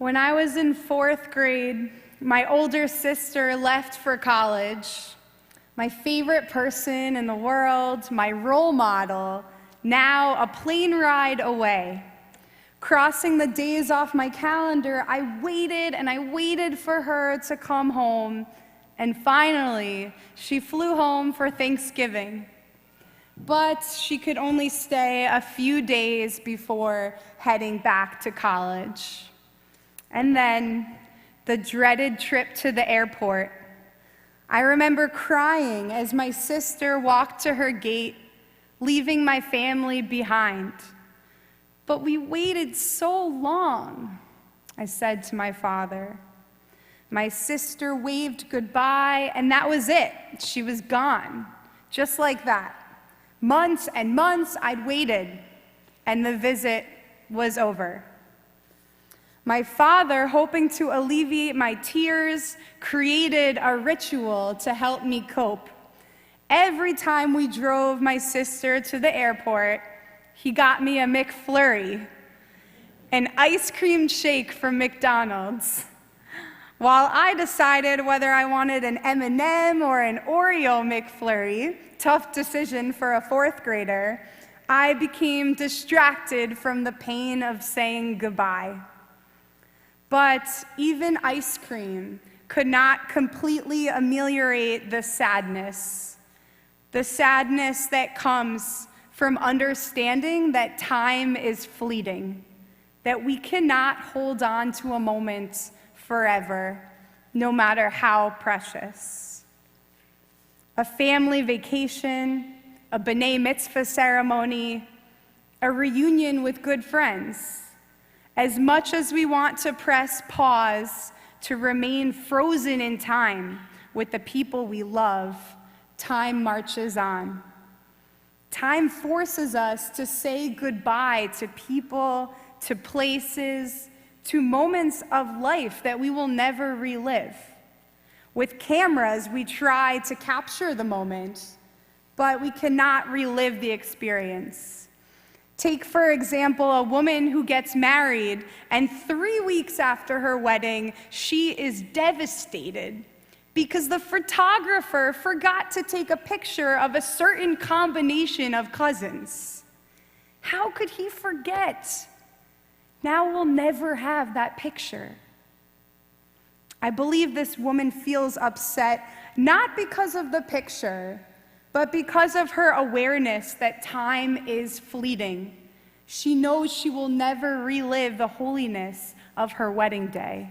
When I was in 4th grade, my older sister left for college. My favorite person in the world, my role model, now a plane ride away. Crossing the days off my calendar, I waited and I waited for her to come home, and finally, she flew home for Thanksgiving. But she could only stay a few days before heading back to college. And then, the dreaded trip to the airport. I remember crying as my sister walked to her gate, leaving my family behind. "But we waited so long," I said to my father. My sister waved goodbye, and that was it. She was gone, just like that. Months and months I'd waited, and the visit was over. My father, hoping to alleviate my tears, created a ritual to help me cope. Every time we drove my sister to the airport, he got me a McFlurry, an ice cream shake from McDonald's, while I decided whether I wanted an M&M or an Oreo McFlurry, tough decision for a 4th grader, I became distracted from the pain of saying goodbye. But even ice cream could not completely ameliorate the sadness that comes from understanding that time is fleeting, that we cannot hold on to a moment forever, no matter how precious. A family vacation, a B'nai Mitzvah ceremony, a reunion with good friends. As much as we want to press pause to remain frozen in time with the people we love, time marches on. Time forces us to say goodbye to people, to places, to moments of life that we will never relive. With cameras, we try to capture the moment, but we cannot relive the experience. Take, for example, a woman who gets married, and 3 weeks after her wedding, she is devastated because the photographer forgot to take a picture of a certain combination of cousins. How could he forget? Now we'll never have that picture. I believe this woman feels upset not because of the picture, but because of her awareness that time is fleeting. She knows she will never relive the holiness of her wedding day.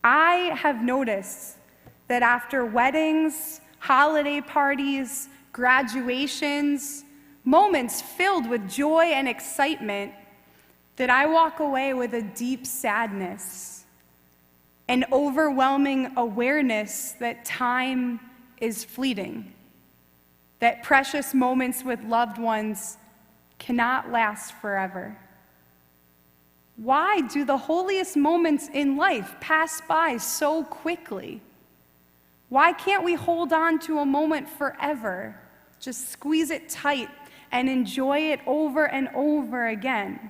I have noticed that after weddings, holiday parties, graduations, moments filled with joy and excitement, that I walk away with a deep sadness, an overwhelming awareness that time is fleeting, that precious moments with loved ones cannot last forever. Why do the holiest moments in life pass by so quickly? Why can't we hold on to a moment forever, just squeeze it tight and enjoy it over and over again?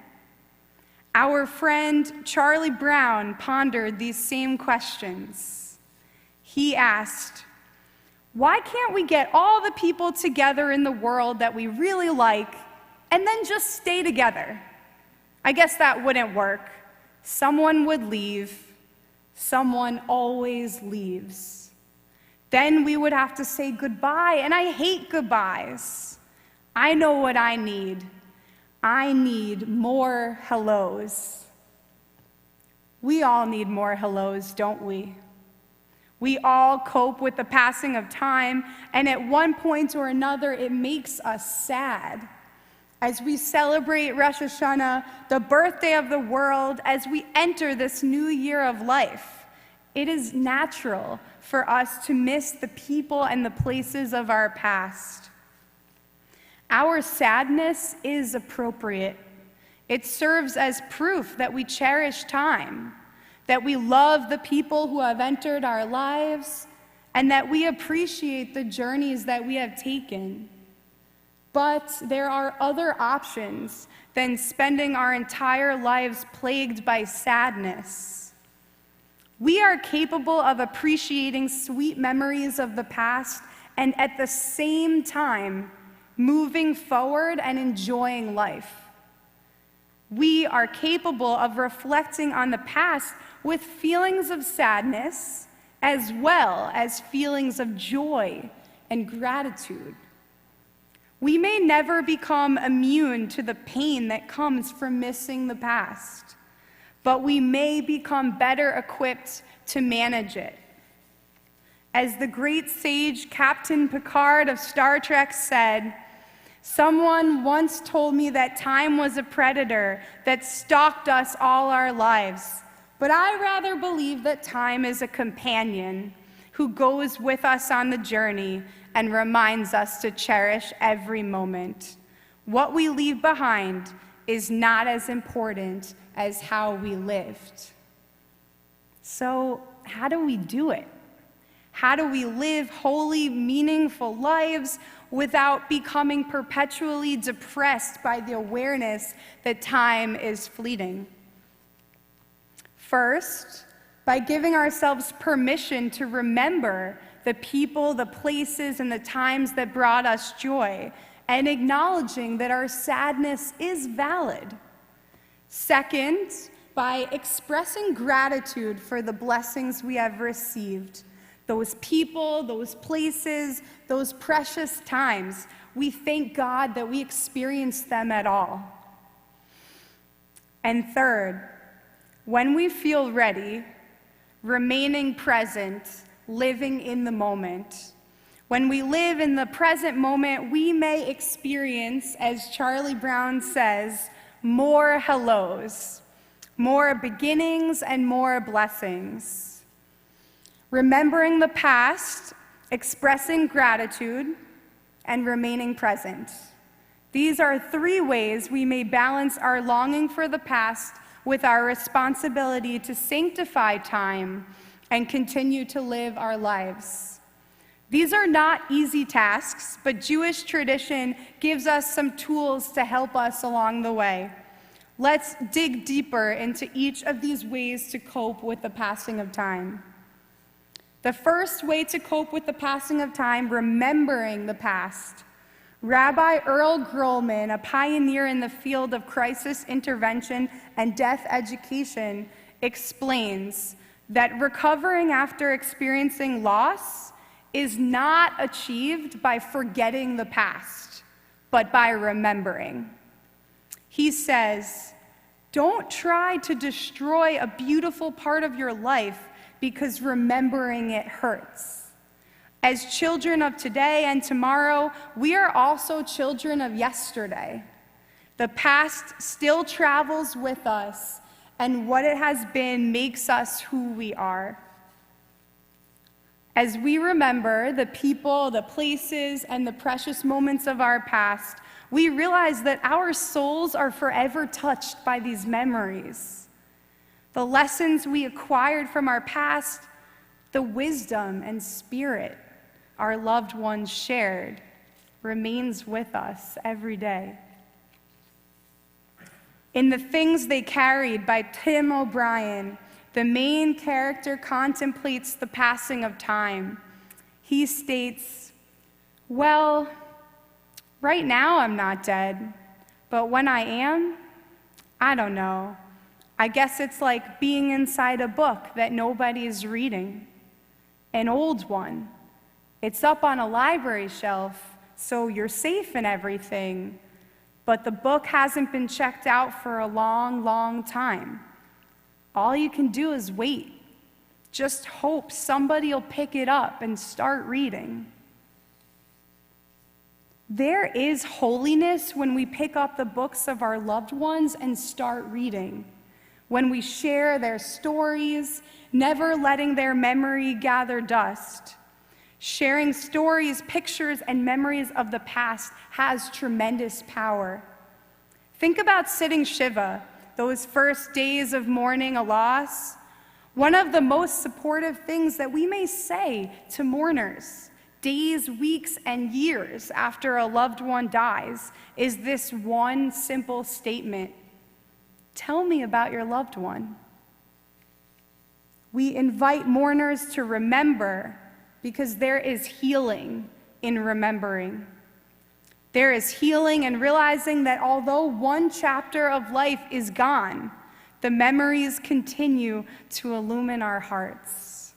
Our friend Charlie Brown pondered these same questions. He asked, "Why can't we get all the people together in the world that we really like and then just stay together? I guess that wouldn't work. Someone would leave. Someone always leaves. Then we would have to say goodbye, and I hate goodbyes. I know what I need. I need more hellos." We all need more hellos, don't we? We all cope with the passing of time, and at one point or another, it makes us sad. As we celebrate Rosh Hashanah, the birthday of the world, as we enter this new year of life, it is natural for us to miss the people and the places of our past. Our sadness is appropriate. It serves as proof that we cherish time, that we love the people who have entered our lives, and that we appreciate the journeys that we have taken. But there are other options than spending our entire lives plagued by sadness. We are capable of appreciating sweet memories of the past and at the same time moving forward and enjoying life. We are capable of reflecting on the past with feelings of sadness as well as feelings of joy and gratitude. We may never become immune to the pain that comes from missing the past, but we may become better equipped to manage it. As the great sage Captain Picard of Star Trek said, "Someone once told me that time was a predator that stalked us all our lives, but I rather believe that time is a companion who goes with us on the journey and reminds us to cherish every moment. What we leave behind is not as important as how we lived." So, how do we do it? How do we live holy, meaningful lives without becoming perpetually depressed by the awareness that time is fleeting? First, by giving ourselves permission to remember the people, the places, and the times that brought us joy, and acknowledging that our sadness is valid. Second, by expressing gratitude for the blessings we have received, those people, those places, those precious times. We thank God that we experienced them at all. And third, when we feel ready, remaining present, living in the moment. When we live in the present moment, we may experience, as Charlie Brown says, more hellos, more beginnings and more blessings. Remembering the past, expressing gratitude, and remaining present. These are 3 ways we may balance our longing for the past with our responsibility to sanctify time and continue to live our lives. These are not easy tasks, but Jewish tradition gives us some tools to help us along the way. Let's dig deeper into each of these ways to cope with the passing of time. The first way to cope with the passing of time, remembering the past. Rabbi Earl Grolman, a pioneer in the field of crisis intervention and death education, explains that recovering after experiencing loss is not achieved by forgetting the past, but by remembering. He says, "Don't try to destroy a beautiful part of your life because remembering it hurts. As children of today and tomorrow, we are also children of yesterday. The past still travels with us, and what it has been makes us who we are." As we remember the people, the places, and the precious moments of our past, we realize that our souls are forever touched by these memories. The lessons we acquired from our past, the wisdom and spirit our loved ones shared, remains with us every day. In The Things They Carried by Tim O'Brien, the main character contemplates the passing of time. He states, "Well, right now I'm not dead, but when I am, I don't know. I guess it's like being inside a book that nobody is reading, an old one. It's up on a library shelf, so you're safe and everything, but the book hasn't been checked out for a long, long time. All you can do is wait. Just hope somebody will pick it up and start reading." There is holiness when we pick up the books of our loved ones and start reading. When we share their stories, never letting their memory gather dust. Sharing stories, pictures, and memories of the past has tremendous power. Think about sitting Shiva, those first days of mourning a loss. One of the most supportive things that we may say to mourners days, weeks, and years after a loved one dies is this one simple statement: tell me about your loved one. We invite mourners to remember because there is healing in remembering. There is healing in realizing that although one chapter of life is gone, the memories continue to illumine our hearts.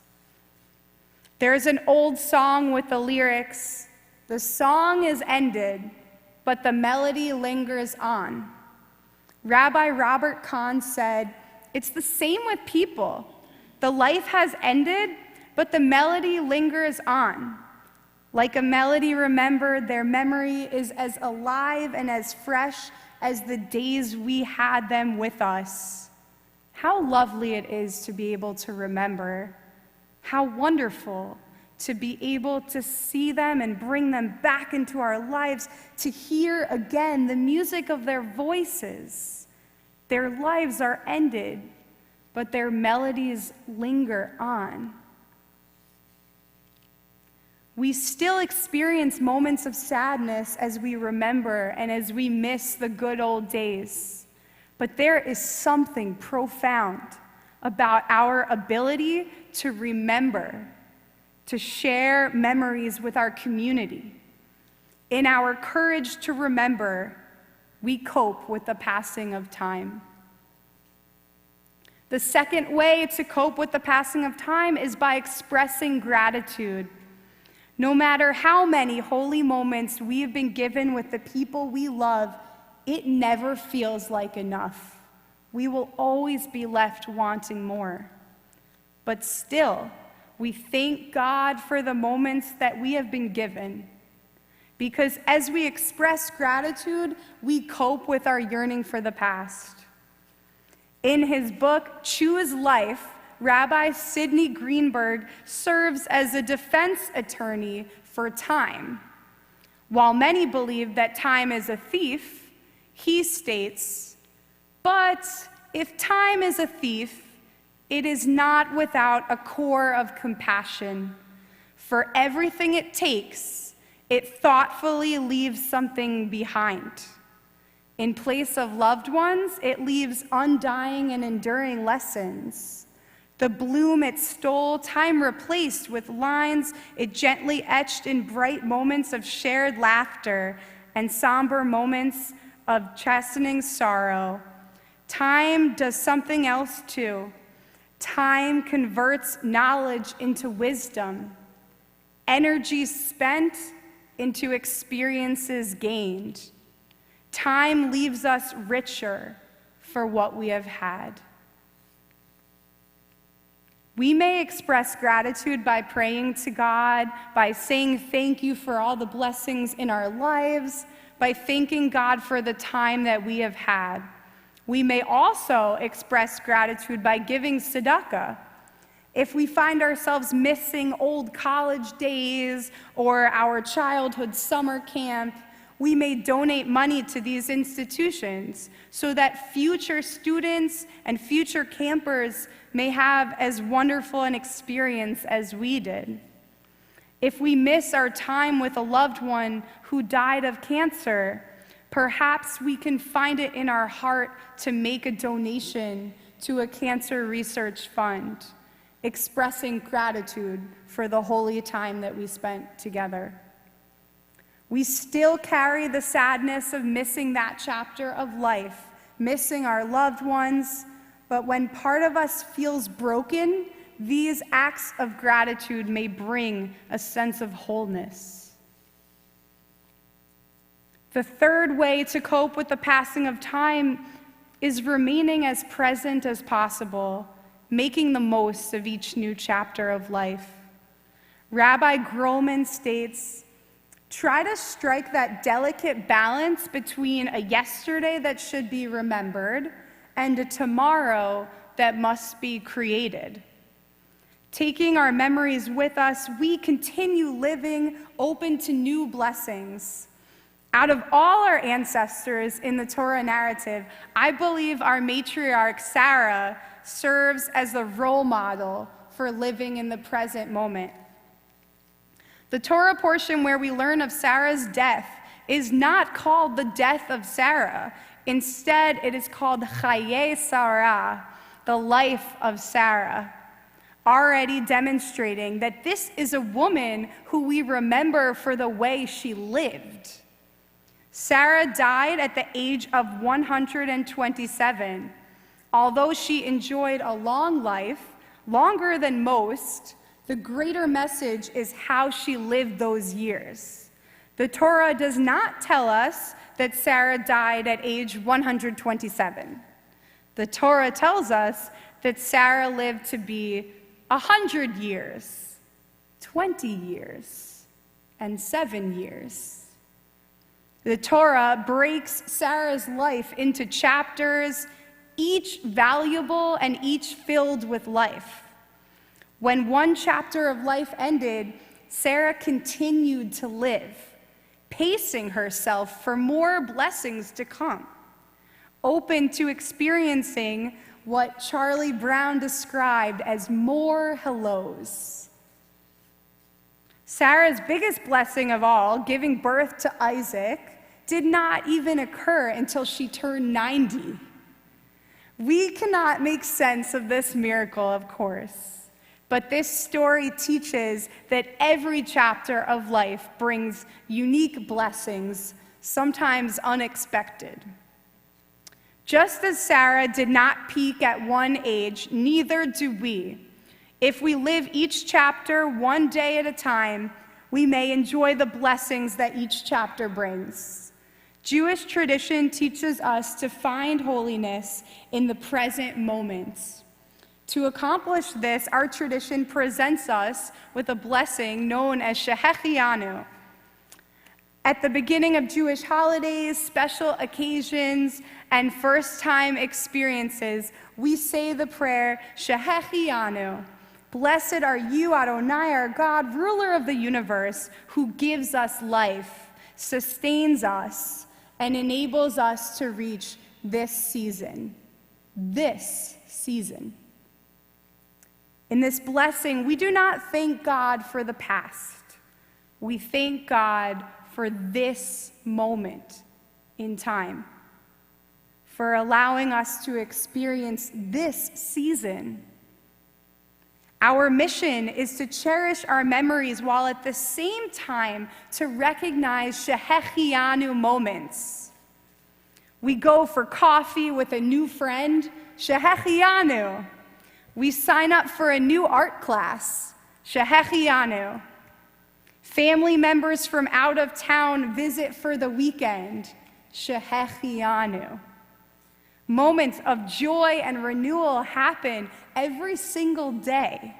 There's an old song with the lyrics, "The song is ended, but the melody lingers on." Rabbi Robert Kahn said, "It's the same with people. The life has ended, but the melody lingers on. Like a melody remembered, their memory is as alive and as fresh as the days we had them with us." How lovely it is to be able to remember. How wonderful to be able to see them and bring them back into our lives, to hear again the music of their voices. Their lives are ended, but their melodies linger on. We still experience moments of sadness as we remember and as we miss the good old days. But there is something profound about our ability to remember, to share memories with our community. In our courage to remember, we cope with the passing of time. The second way to cope with the passing of time is by expressing gratitude. No matter how many holy moments we have been given with the people we love, it never feels like enough. We will always be left wanting more. But still, we thank God for the moments that we have been given. Because as we express gratitude, we cope with our yearning for the past. In his book, Choose Life, Rabbi Sidney Greenberg serves as a defense attorney for time. While many believe that time is a thief, he states, "But if time is a thief, it is not without a core of compassion. For everything it takes, it thoughtfully leaves something behind. In place of loved ones, it leaves undying and enduring lessons. The bloom it stole, time replaced with lines it gently etched in bright moments of shared laughter and somber moments of chastening sorrow. Time does something else too. Time converts knowledge into wisdom, energy spent into experiences gained. Time leaves us richer for what we have had." We may express gratitude by praying to God, by saying thank you for all the blessings in our lives, by thanking God for the time that we have had. We may also express gratitude by giving tzedakah. If we find ourselves missing old college days or our childhood summer camp, we may donate money to these institutions so that future students and future campers may have as wonderful an experience as we did. If we miss our time with a loved one who died of cancer, perhaps we can find it in our heart to make a donation to a cancer research fund, expressing gratitude for the holy time that we spent together. We still carry the sadness of missing that chapter of life, missing our loved ones, but when part of us feels broken, these acts of gratitude may bring a sense of wholeness. The third way to cope with the passing of time is remaining as present as possible, making the most of each new chapter of life. Rabbi Groman states, "Try to strike that delicate balance between a yesterday that should be remembered and a tomorrow that must be created. Taking our memories with us, we continue living open to new blessings. Out of all our ancestors in the Torah narrative, I believe our matriarch Sarah serves as the role model for living in the present moment. The Torah portion where we learn of Sarah's death is not called the death of Sarah. Instead, it is called Chaye Sarah, the life of Sarah, already demonstrating that this is a woman who we remember for the way she lived. Sarah died at the age of 127. Although she enjoyed a long life, longer than most, the greater message is how she lived those years. The Torah does not tell us that Sarah died at age 127. The Torah tells us that Sarah lived to be 100 years, 20 years, and 7 years. The Torah breaks Sarah's life into chapters, each valuable and each filled with life. When one chapter of life ended, Sarah continued to live, pacing herself for more blessings to come, open to experiencing what Charlie Brown described as more hellos. Sarah's biggest blessing of all, giving birth to Isaac, did not even occur until she turned 90. We cannot make sense of this miracle, of course, but this story teaches that every chapter of life brings unique blessings, sometimes unexpected. Just as Sarah did not peak at one age, neither do we. If we live each chapter one day at a time, we may enjoy the blessings that each chapter brings. Jewish tradition teaches us to find holiness in the present moments. To accomplish this, our tradition presents us with a blessing known as Shehechianu. At the beginning of Jewish holidays, special occasions, and first-time experiences, we say the prayer, Shehechianu. Blessed are you, Adonai, our God, ruler of the universe, who gives us life, sustains us, and enables us to reach this season. This season. In this blessing, we do not thank God for the past. We thank God for this moment in time, for allowing us to experience this season. Our mission is to cherish our memories while at the same time to recognize Shehechianu moments. We go for coffee with a new friend, Shehechianu. We sign up for a new art class, Shehechianu. Family members from out of town visit for the weekend, Shehechianu. Moments of joy and renewal happen every single day,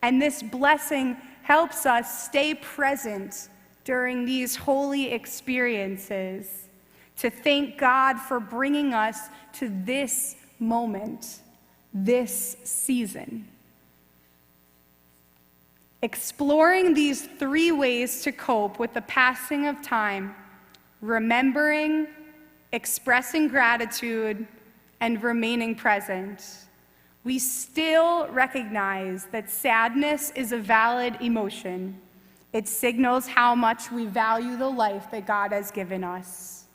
and this blessing helps us stay present during these holy experiences, to thank God for bringing us to this moment, this season. Exploring these three ways to cope with the passing of time, remembering, expressing gratitude, and remaining present, we still recognize that sadness is a valid emotion. It signals how much we value the life that God has given us.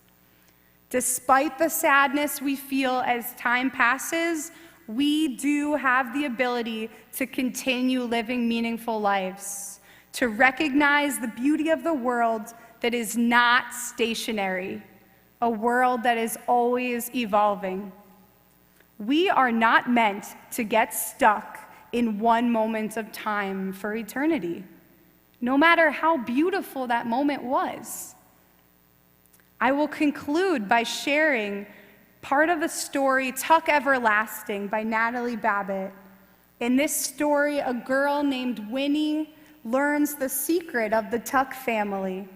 Despite the sadness we feel as time passes, we do have the ability to continue living meaningful lives, to recognize the beauty of the world that is not stationary, a world that is always evolving. We are not meant to get stuck in one moment of time for eternity, no matter how beautiful that moment was. I will conclude by sharing part of the story Tuck Everlasting by Natalie Babbitt. In this story, a girl named Winnie learns the secret of the Tuck family.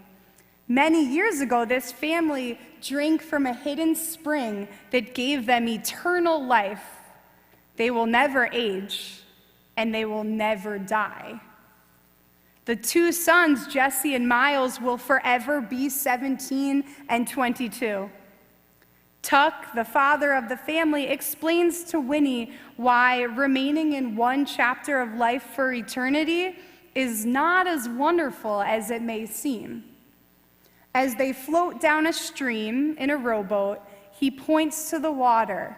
Many years ago, this family drank from a hidden spring that gave them eternal life. They will never age, and they will never die. The two sons, Jesse and Miles, will forever be 17 and 22. Tuck, the father of the family, explains to Winnie why remaining in one chapter of life for eternity is not as wonderful as it may seem. As they float down a stream in a rowboat, he points to the water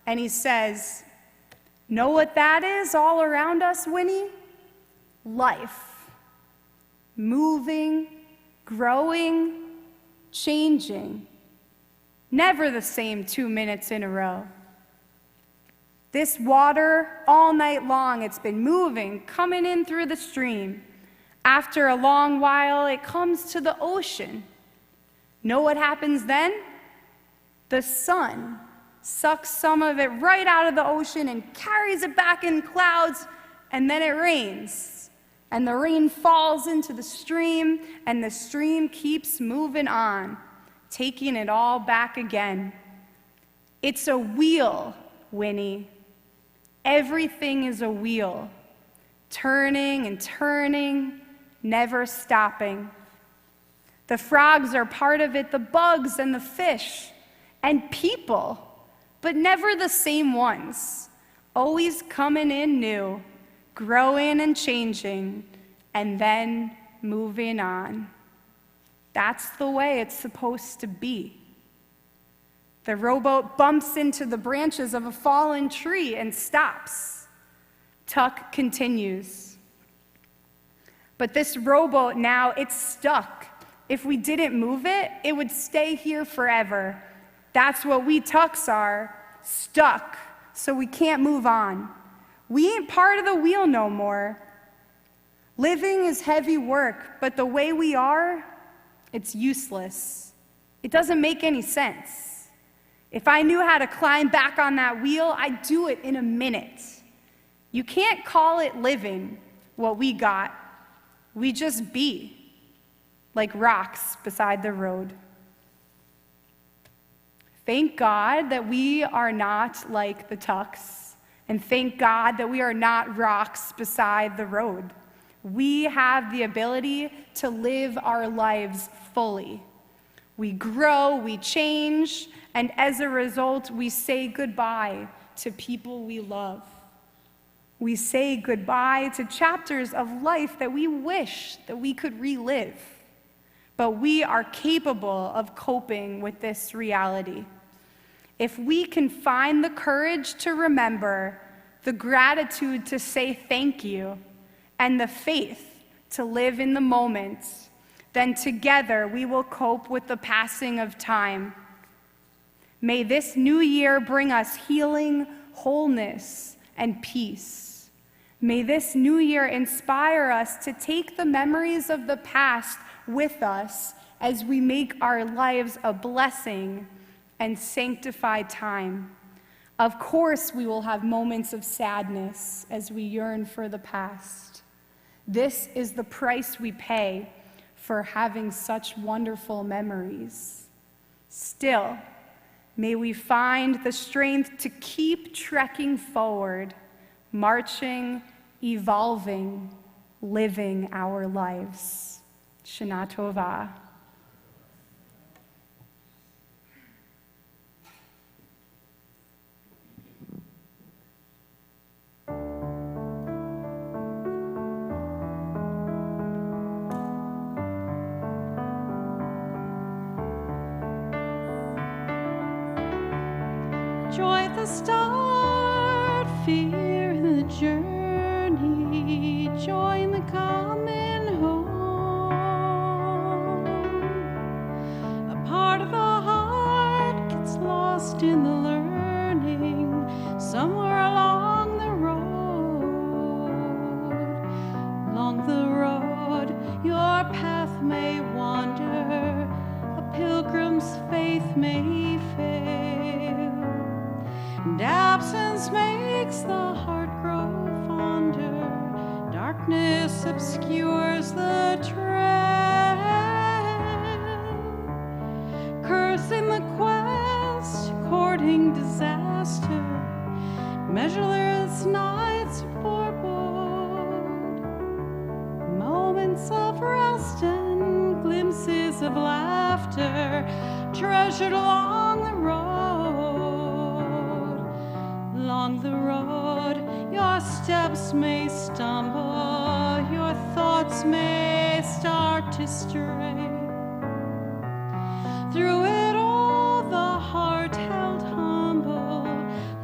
and he says, "Know what that is all around us, Winnie? Life. Moving, growing, changing. Never the same 2 minutes in a row. This water, all night long, it's been moving, coming in through the stream. After a long while, it comes to the ocean. Know what happens then? The sun sucks some of it right out of the ocean and carries it back in clouds, and then it rains. And the rain falls into the stream, and the stream keeps moving on, taking it all back again. It's a wheel, Winnie. Everything is a wheel, turning and turning, never stopping. The frogs are part of it, the bugs and the fish, and people, but never the same ones, always coming in new, growing and changing, and then moving on. That's the way it's supposed to be. The rowboat bumps into the branches of a fallen tree and stops. Tuck continues. But this rowboat now, it's stuck. If we didn't move it, it would stay here forever. That's what we Tucks are, stuck, so we can't move on. We ain't part of the wheel no more. Living is heavy work, but the way we are, it's useless. It doesn't make any sense. If I knew how to climb back on that wheel, I'd do it in a minute. You can't call it living, what we got. We just be, like rocks beside the road. Thank God that we are not like the Tucks, and thank God that we are not rocks beside the road. We have the ability to live our lives fully. We grow, we change, and as a result, we say goodbye to people we love. We say goodbye to chapters of life that we wish that we could relive. But we are capable of coping with this reality. If we can find the courage to remember, the gratitude to say thank you, and the faith to live in the moment, then together we will cope with the passing of time. May this new year bring us healing, wholeness, and peace. May this new year inspire us to take the memories of the past with us as we make our lives a blessing and sanctify time. Of course, we will have moments of sadness as we yearn for the past. This is the price we pay for having such wonderful memories. Still, may we find the strength to keep trekking forward, marching, evolving, living our lives. Shana Tova. Joy at the start, fear in the journey, joy in the coming home. A part of the heart gets lost in the learning, somewhere along the road. Along the road, your path may wander, a pilgrim's faith may fail. And absence makes the heart grow fonder, darkness obscures the trail. Cursing the quest, courting disaster, measureless nights forebode. Moments of rest and glimpses of laughter, treasured along the road. Along the road, your steps may stumble, your thoughts thoughts may start to stray. Through it all, the heart held humble,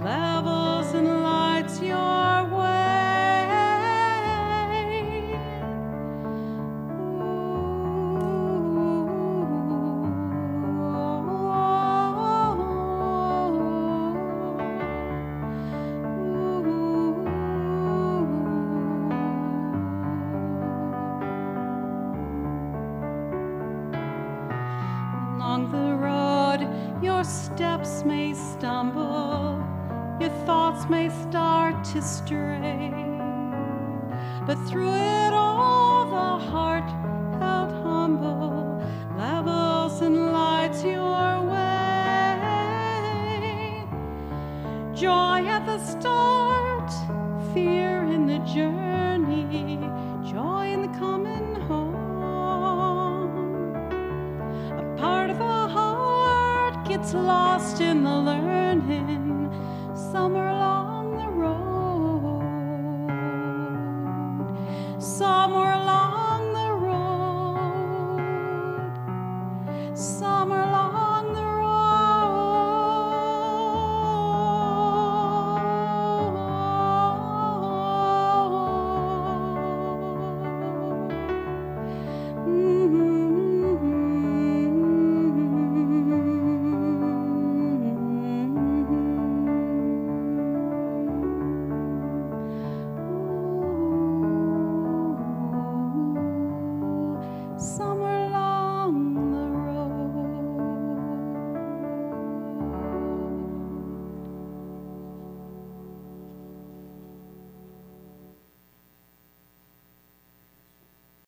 levels and lights your way. Along the road, your steps may stumble, your thoughts may start to stray. But through it all, the heart held humble, levels and lights your way. Joy at the start, fear in the journey, joy in the